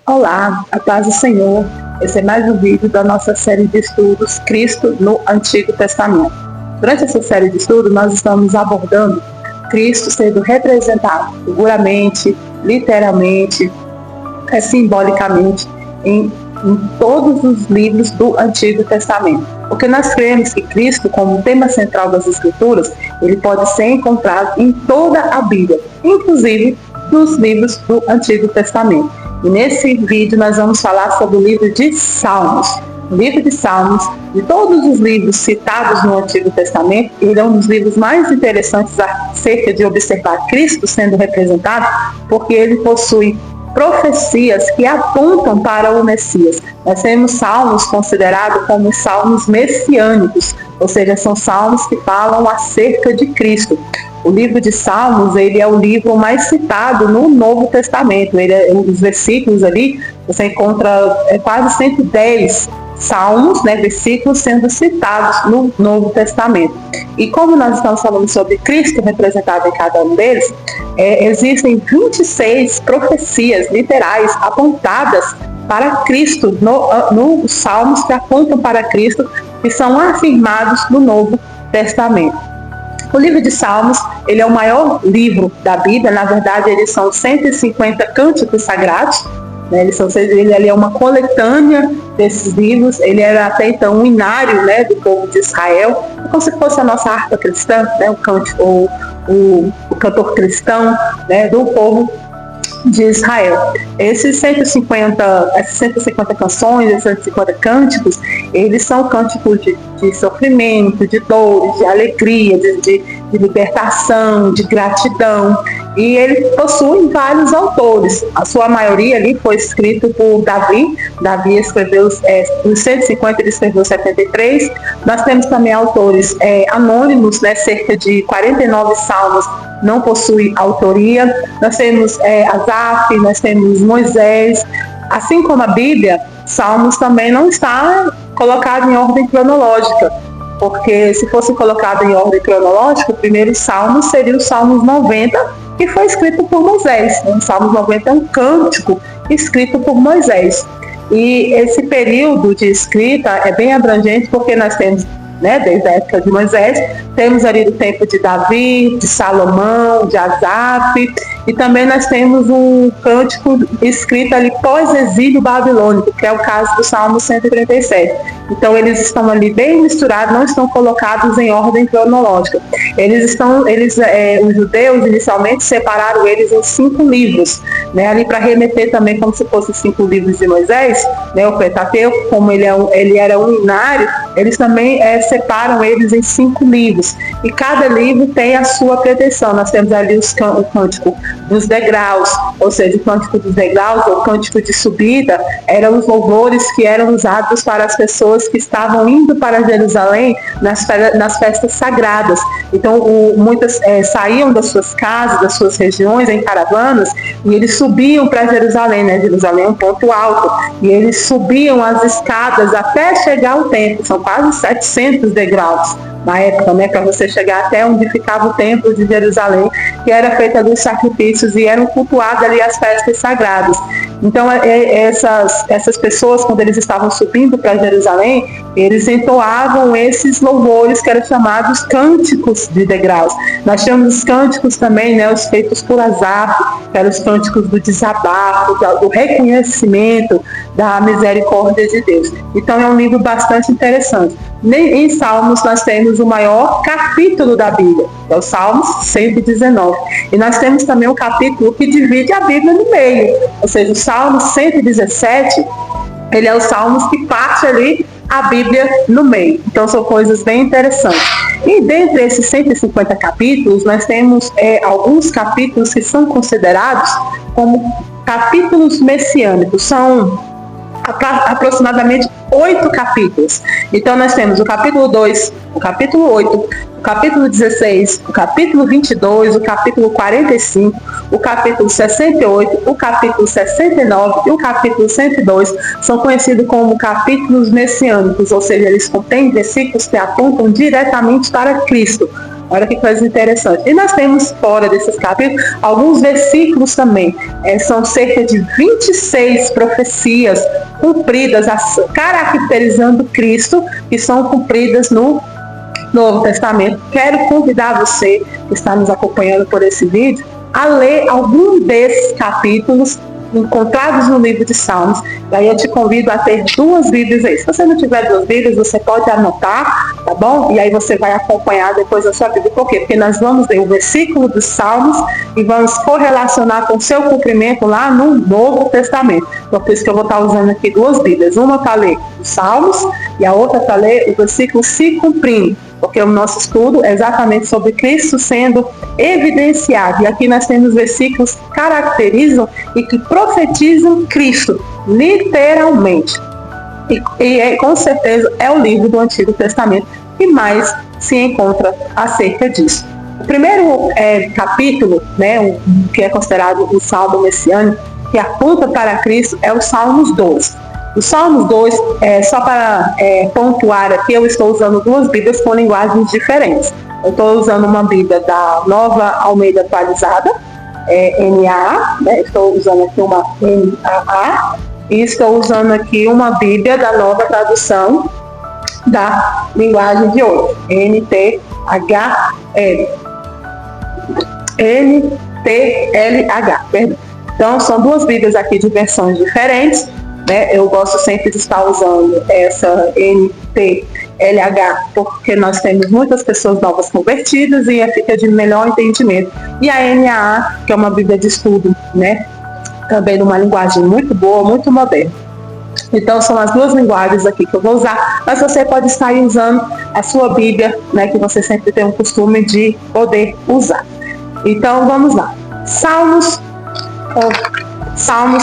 Olá, a paz do Senhor. Esse é mais um vídeo da nossa série de estudos Cristo no Antigo Testamento. Durante essa série de estudos, nós estamos abordando Cristo sendo representado figuramente, literalmente, simbolicamente, em todos os livros do Antigo Testamento. Porque nós cremos que Cristo, como tema central das Escrituras, ele pode ser encontrado em toda a Bíblia, inclusive nos livros do Antigo Testamento. E nesse vídeo nós vamos falar sobre o livro de Salmos. O livro de Salmos, de todos os livros citados no Antigo Testamento, ele é um dos livros mais interessantes acerca de observar Cristo sendo representado, porque ele possui profecias que apontam para o Messias. Nós temos salmos considerados como salmos messiânicos, ou seja, são salmos que falam acerca de Cristo. O livro de Salmos, ele é o livro mais citado no Novo Testamento. Os versículos ali, você encontra quase 110 salmos, versículos sendo citados no Novo Testamento. E como nós estamos falando sobre Cristo representado em cada um deles, existem 26 profecias literais apontadas para Cristo, nos salmos que apontam para Cristo, que são afirmados no Novo Testamento. O livro de Salmos, ele é o maior livro da Bíblia. Na verdade, eles são 150 cânticos sagrados, ele é uma coletânea desses livros. Ele era até então um inário, do povo de Israel, como se fosse a nossa harpa cristã, o cantor cristão, do povo de Israel. Essas 150 canções, esses 150 cânticos, eles são cânticos de sofrimento, de dores, de alegria, de libertação, de gratidão. E ele possui vários autores. A sua maioria ali foi escrito por Davi. Davi escreveu os 150, ele escreveu 73. Nós temos também autores anônimos, cerca de 49 salmos não possui autoria. Nós temos Asaf, nós temos Moisés. Assim como a Bíblia, Salmos também não está colocado em ordem cronológica, porque se fosse colocado em ordem cronológica, o primeiro Salmo seria o Salmos 90, que foi escrito por Moisés. O Salmos 90 é um cântico escrito por Moisés. E esse período de escrita é bem abrangente, porque nós temos, desde a época de Moisés, temos ali do tempo de Davi, de Salomão, de Asaf, e também nós temos um cântico escrito ali pós-exílio babilônico, que é o caso do Salmo 137. Então eles estão ali bem misturados, não estão colocados em ordem cronológica. Os judeus inicialmente separaram eles em 5 livros, ali para remeter também como se fossem 5 livros de Moisés, o Pentateuco, como ele era um inário, eles também separam eles em 5 livros. E cada livro tem a sua pretensão. Nós temos ali o cântico dos degraus, ou seja, o cântico dos degraus, ou o cântico de subida, eram os louvores que eram usados para as pessoas que estavam indo para Jerusalém nas festas sagradas. Então, muitas saíam das suas casas, das suas regiões, em caravanas, e eles subiam para Jerusalém. Jerusalém é um ponto alto, e eles subiam as escadas até chegar ao templo. São quase 700 degraus na época, para você chegar até onde ficava o templo de Jerusalém, que era feito ali os sacrifícios e eram cultuadas ali as festas sagradas. Então, essas pessoas, quando eles estavam subindo para Jerusalém, eles entoavam esses louvores que eram chamados cânticos de degraus. Nós temos os cânticos também, os feitos por Asaf, que eram os cânticos do desabafo, do reconhecimento da misericórdia de Deus. Então, é um livro bastante interessante. Em Salmos, nós temos o maior capítulo da Bíblia, que é o Salmos 119. E nós temos também um capítulo que divide a Bíblia no meio, ou seja, o Salmo 117, ele é o Salmos que parte ali a Bíblia no meio. Então são coisas bem interessantes. E dentre esses 150 capítulos, nós temos alguns capítulos que são considerados como capítulos messiânicos. São aproximadamente 8 capítulos. Então nós temos o capítulo 2, o capítulo 8, o capítulo 16, o capítulo 22, o capítulo 45, o capítulo 68, o capítulo 69 e o capítulo 102 são conhecidos como capítulos messiânicos, ou seja, eles contêm versículos que apontam diretamente para Cristo. Olha que coisa interessante. E nós temos fora desses capítulos alguns versículos também. São cerca de 26 profecias cumpridas, caracterizando Cristo, que são cumpridas no Novo Testamento. Quero convidar você que está nos acompanhando por esse vídeo a ler algum desses capítulos encontrados no livro de Salmos. E aí eu te convido a ter 2 Bíblias aí. Se você não tiver 2 Bíblias, você pode anotar, tá bom? E aí você vai acompanhar depois a sua Bíblia. Por quê? Porque nós vamos ler o versículo dos Salmos e vamos correlacionar com o seu cumprimento lá no Novo Testamento. Então, por isso que eu vou estar usando aqui 2 Bíblias. Uma para ler os Salmos e a outra para ler o versículo se cumprindo. Porque o nosso estudo é exatamente sobre Cristo sendo evidenciado. E aqui nós temos versículos que caracterizam e que profetizam Cristo, literalmente. E com certeza é o livro do Antigo Testamento que mais se encontra acerca disso. O primeiro capítulo, né, que é considerado o Salmo messiânico, que aponta para Cristo, é o Salmos 2. O Salmos 2, só para pontuar aqui, eu estou usando 2 Bíblias com linguagens diferentes. Eu estou usando uma Bíblia da Nova Almeida Atualizada, NAA, né? Estou usando aqui uma NAA, e estou usando aqui uma Bíblia da Nova Tradução da linguagem de hoje, NTLH, perdão. Então, são 2 Bíblias aqui de versões diferentes. Eu gosto sempre de estar usando essa NTLH porque nós temos muitas pessoas novas convertidas e fica de melhor entendimento. E a NAA, que é uma Bíblia de estudo, né? Também numa linguagem muito boa, muito moderna. Então são as 2 linguagens aqui que eu vou usar, mas você pode estar usando a sua Bíblia, né, que você sempre tem o costume de poder usar. Então vamos lá. Salmos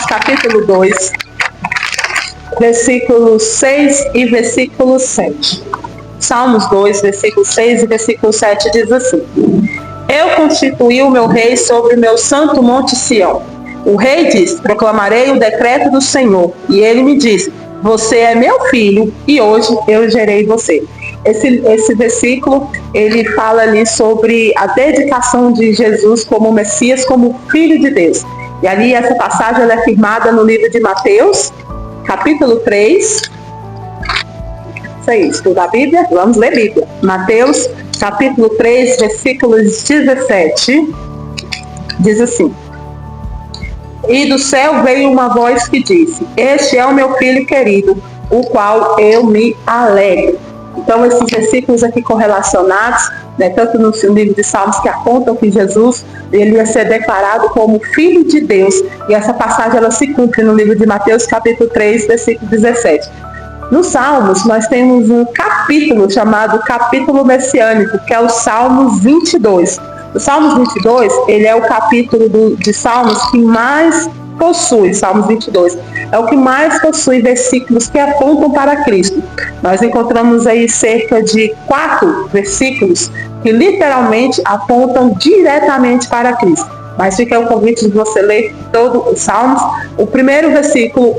capítulo 2. Versículo 6 e versículo 7. Salmos 2, versículo 6 e versículo 7 diz assim: Eu constituí o meu rei sobre o meu santo monte Sião. O rei diz: proclamarei o decreto do Senhor. E ele me disse: você é meu filho e hoje eu gerei você. Esse versículo, ele fala ali sobre a dedicação de Jesus como Messias, como Filho de Deus. E ali essa passagem ela é firmada no livro de Mateus, capítulo 3, isso aí, estuda a Bíblia, vamos ler a Bíblia. Mateus, capítulo 3, versículos 17, diz assim: E do céu veio uma voz que disse: Este é o meu filho querido, o qual eu me alegro. Então, esses versículos aqui correlacionados, né, tanto no livro de Salmos, que apontam que Jesus ele ia ser declarado como Filho de Deus. E essa passagem ela se cumpre no livro de Mateus, capítulo 3, versículo 17. Nos Salmos, nós temos um capítulo chamado Capítulo Messiânico, que é o Salmos 22. O Salmos 22, ele é o capítulo de Salmos que mais possui, Salmos 22, é o que mais possui versículos que apontam para Cristo. Nós encontramos aí cerca de 4 versículos que literalmente apontam diretamente para Cristo. Mas fica o convite de você ler todo o Salmos. O primeiro versículo,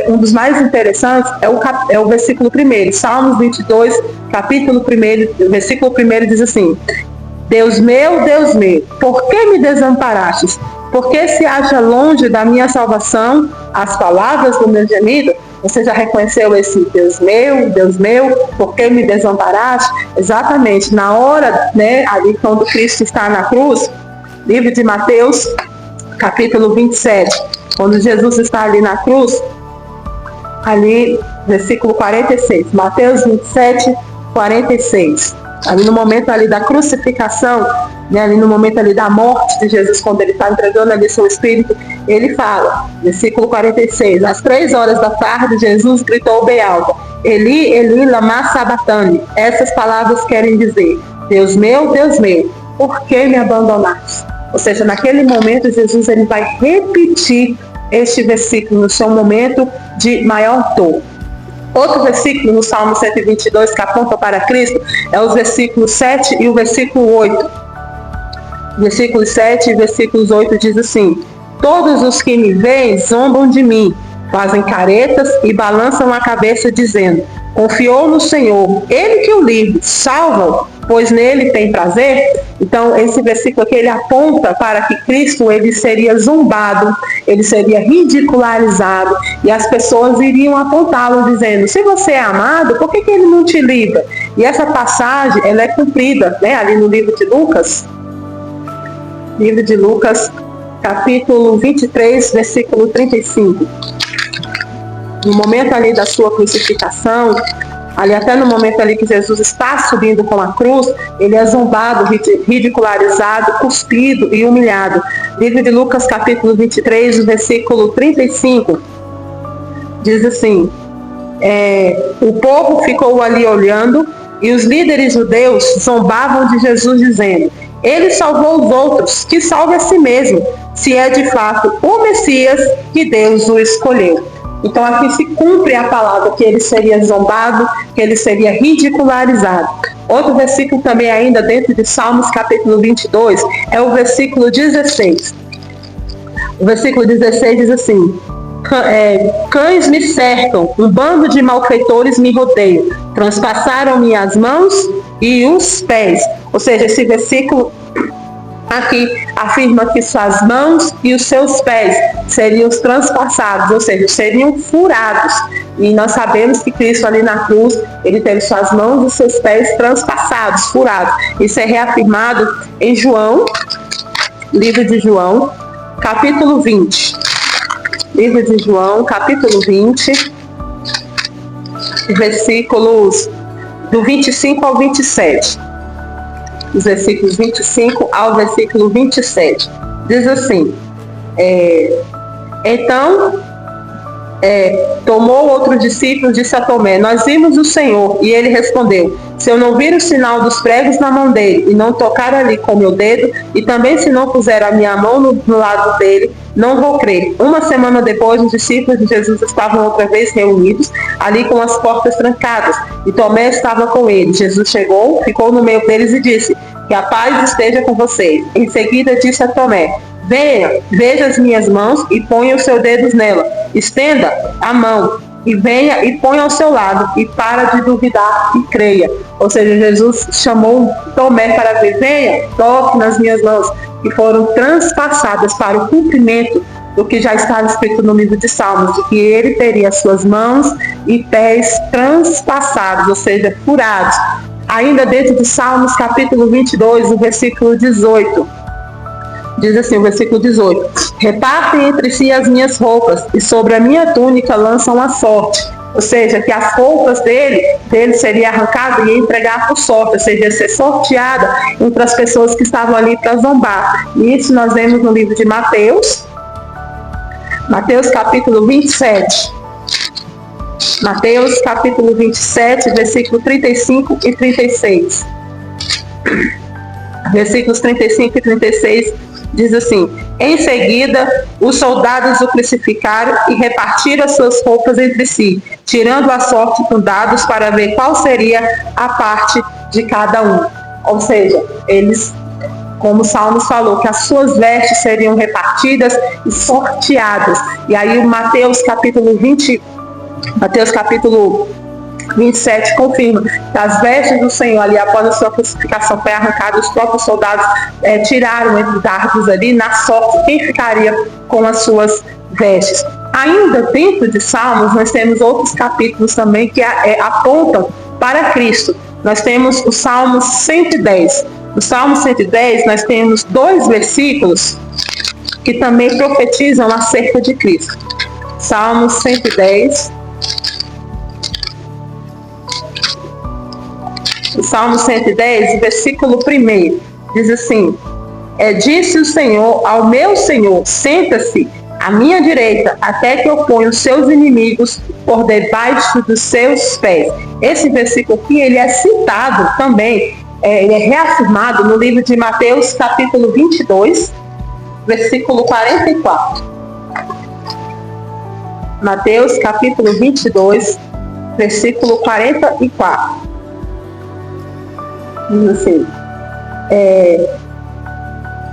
um dos mais interessantes, é o versículo 1. Salmos 22, capítulo 1, versículo 1 diz assim: Deus meu, por que me desamparastes? Por que se acha longe da minha salvação as palavras do meu gemido? Você já reconheceu esse Deus meu, por que me desamparaste? Exatamente, na hora, né, ali quando Cristo está na cruz, livro de Mateus, capítulo 27, quando Jesus está ali na cruz, ali, versículo 46, Mateus 27, 46. Ali no momento ali da crucificação, né, ali no momento ali da morte de Jesus, quando ele está entregando ali seu espírito, ele fala, versículo 46, às 3 horas da tarde, Jesus gritou bem alto: Eli, Eli, lama sabachthani. Essas palavras querem dizer: Deus meu, por que me abandonaste? Ou seja, naquele momento, Jesus ele vai repetir este versículo no seu momento de maior dor. Outro versículo no Salmo 122 que aponta para Cristo é os versículos 7 e o versículo 8. Versículos 7 e versículos 8 diz assim: Todos os que me veem zombam de mim, fazem caretas e balançam a cabeça dizendo: confiou no Senhor, Ele que o livre, salva, pois nele tem prazer. Então, esse versículo aqui, ele aponta para que Cristo, ele seria zombado, ele seria ridicularizado, e as pessoas iriam apontá-lo, dizendo, se você é amado, por que ele não te livra? E essa passagem, ela é cumprida, né, ali no livro de Lucas, capítulo 23, versículo 35. No momento ali da sua crucificação, ali até no momento ali que Jesus está subindo com a cruz, ele é zombado, ridicularizado, cuspido e humilhado. Livro de Lucas, capítulo 23, versículo 35, diz assim, o povo ficou ali olhando e os líderes judeus zombavam de Jesus, dizendo, ele salvou os outros, que salve a si mesmo, se é de fato o Messias que Deus o escolheu. Então aqui se cumpre a palavra que ele seria zombado, que ele seria ridicularizado. Outro versículo também ainda dentro de Salmos capítulo 22 é o versículo 16. O versículo 16 diz assim, cães me cercam, um bando de malfeitores me rodeiam, transpassaram-me as mãos e os pés. Ou seja, esse versículo aqui afirma que suas mãos e os seus pés seriam transpassados, ou seja, seriam furados. E nós sabemos que Cristo ali na cruz, ele teve suas mãos e seus pés transpassados, furados. Isso é reafirmado em João, livro de João, capítulo 20. Livro de João, capítulo 20, versículos do 25 ao 27. Os versículos 25 ao versículo 27. Diz assim, então tomou outro discípulo e disse a Tomé, nós vimos o Senhor. E ele respondeu, se eu não vir o sinal dos pregos na mão dele, e não tocar ali com meu dedo, e também se não puser a minha mão no lado dele, não vou crer. Uma semana depois, os discípulos de Jesus estavam outra vez reunidos, ali com as portas trancadas, e Tomé estava com eles. Jesus chegou, ficou no meio deles e disse, que a paz esteja com vocês. Em seguida disse a Tomé, venha, veja as minhas mãos e ponha os seus dedos nela. Estenda a mão e venha e ponha ao seu lado e para de duvidar e creia. Ou seja, Jesus chamou Tomé para ver, venha, toque nas minhas mãos, que foram transpassadas para o cumprimento do que já estava escrito no livro de Salmos, de que ele teria suas mãos e pés transpassados, ou seja, furados. Ainda dentro de Salmos, capítulo 22, o versículo 18. Diz assim, o versículo 18. Repartem entre si as minhas roupas, e sobre a minha túnica lançam a sorte. Ou seja, que as roupas dele seria arrancada e ia entregar por sorte, ou seja, ia ser sorteada entre as pessoas que estavam ali para zombar. E isso nós vemos no livro de Mateus, capítulo 27. Mateus, capítulo 27, versículo 35 e 36. Versículos 35 e 36 diz assim, em seguida, os soldados o crucificaram e repartiram as suas roupas entre si, tirando a sorte com dados para ver qual seria a parte de cada um. Ou seja, eles, como o Salmos falou, que as suas vestes seriam repartidas e sorteadas. E aí o Mateus capítulo 27 confirma que as vestes do Senhor ali após a sua crucificação foi arrancada, os próprios soldados tiraram entre dardos ali na sorte quem ficaria com as suas vestes. Ainda dentro de Salmos nós temos outros capítulos também que apontam para Cristo. Nós temos o Salmo 110. No Salmo 110 nós temos 2 versículos que também profetizam acerca de Cristo. Salmo 110. O Salmo 110, versículo 1, diz assim, disse o Senhor ao meu Senhor, senta-se à minha direita, até que eu ponha os seus inimigos por debaixo dos seus pés. Esse versículo aqui, ele é citado também, ele é reafirmado no livro de Mateus, capítulo 22, versículo 44. Mateus, capítulo 22, versículo 44. Diz assim,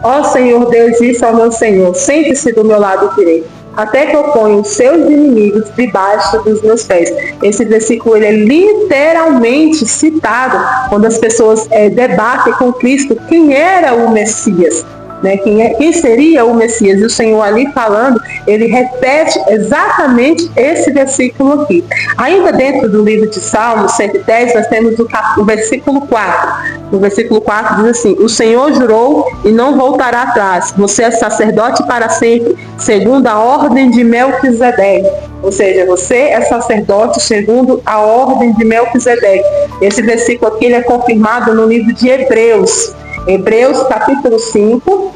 ó Senhor Deus, disse ao meu Senhor, sente-se do meu lado direito, até que eu ponha os seus inimigos debaixo dos meus pés. Esse versículo ele é literalmente citado quando as pessoas debatem com Cristo quem era o Messias. Né? Quem seria o Messias? E o Senhor ali falando, ele repete exatamente esse versículo aqui. Ainda dentro do livro de Salmos 110, nós temos o versículo 4. No versículo 4 diz assim: o Senhor jurou e não voltará atrás. Você é sacerdote para sempre, segundo a ordem de Melquisedeque. Ou seja, você é sacerdote segundo a ordem de Melquisedeque. Esse versículo aqui ele é confirmado no livro de Hebreus. Hebreus capítulo 5,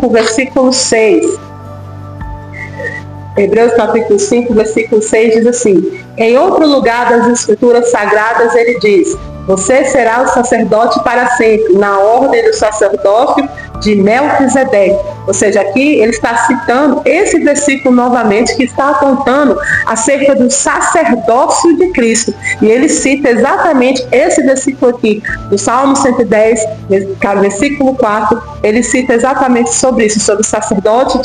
versículo 6. Hebreus capítulo 5, versículo 6 diz assim: em outro lugar das escrituras sagradas ele diz: você será o sacerdote para sempre, na ordem do sacerdócio de Melquisedeque. Ou seja, aqui ele está citando esse versículo novamente, que está apontando acerca do sacerdócio de Cristo. E ele cita exatamente esse versículo aqui, do Salmo 110, versículo 4, ele cita exatamente sobre isso, sobre o sacerdócio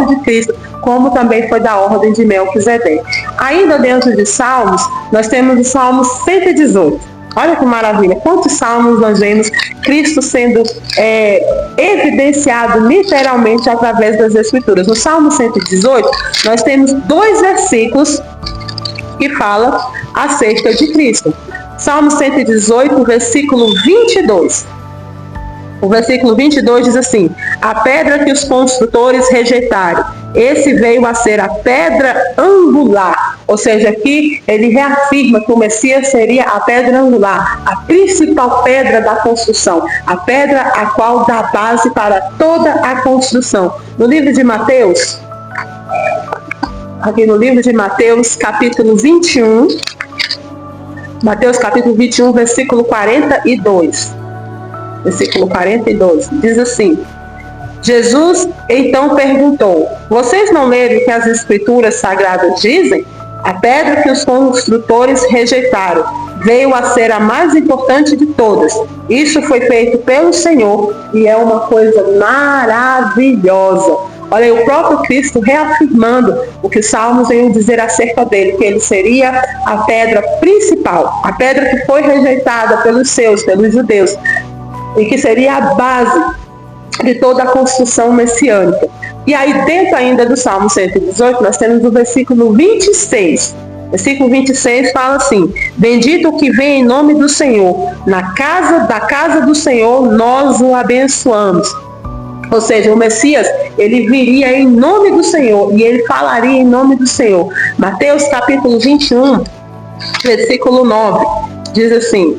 de Cristo, como também foi da ordem de Melquisedeque. Ainda dentro de Salmos, nós temos o Salmo 118. Olha que maravilha, quantos salmos nós vemos Cristo sendo evidenciado literalmente através das Escrituras. No Salmo 118, nós temos 2 versículos que falam acerca de Cristo. Salmo 118, versículo 22. O versículo 22 diz assim: a pedra que os construtores rejeitaram, esse veio a ser a pedra angular. Ou seja, aqui ele reafirma que o Messias seria a pedra angular, a principal pedra da construção, a pedra a qual dá base para toda a construção. No livro de Mateus, aqui no livro de Mateus, capítulo 21, Mateus capítulo 21, versículo 42. Versículo 42, diz assim: Jesus então perguntou: vocês não leram o que as escrituras sagradas dizem? A pedra que os construtores rejeitaram veio a ser a mais importante de todas. Isso foi feito pelo Senhor e é uma coisa maravilhosa. Olha aí, o próprio Cristo reafirmando o que os salmos iam dizer acerca dele, que ele seria a pedra principal, a pedra que foi rejeitada pelos judeus, e que seria a base de toda a construção messiânica. E aí, dentro ainda do Salmo 118, nós temos o versículo 26. Versículo 26 fala assim: bendito o que vem em nome do Senhor, da casa do Senhor nós o abençoamos. Ou seja, o Messias, ele viria em nome do Senhor, e ele falaria em nome do Senhor. Mateus capítulo 21, versículo 9, diz assim: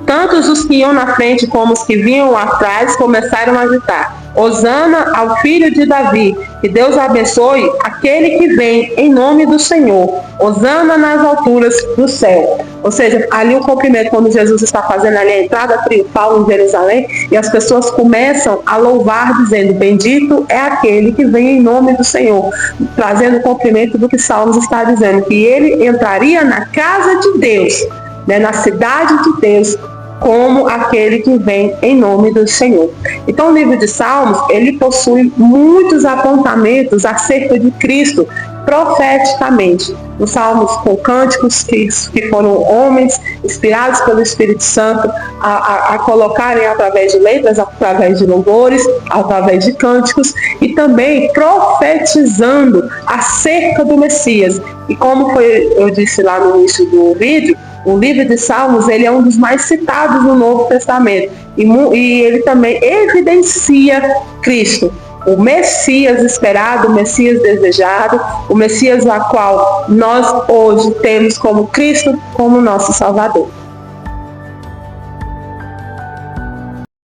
tantos os que iam na frente como os que vinham atrás começaram a gritar: Hosana ao filho de Davi, que Deus abençoe aquele que vem em nome do Senhor. Hosana nas alturas do céu. Ou seja, ali o cumprimento, quando Jesus está fazendo ali a entrada triunfal em Jerusalém, e as pessoas começam a louvar dizendo: bendito é aquele que vem em nome do Senhor, trazendo o cumprimento do que Salmos está dizendo, que ele entraria na casa de Deus, né, na cidade de Deus, como aquele que vem em nome do Senhor. Então o livro de Salmos, ele possui muitos apontamentos acerca de Cristo profeticamente. Os salmos com cânticos que foram homens inspirados pelo Espírito Santo a colocarem através de letras, através de louvores, através de cânticos, e também profetizando acerca do Messias. E como eu disse lá no início do vídeo, o livro de Salmos, ele é um dos mais citados no Novo Testamento. E ele também evidencia Cristo, o Messias esperado, o Messias desejado, o Messias a qual nós hoje temos como Cristo como nosso Salvador.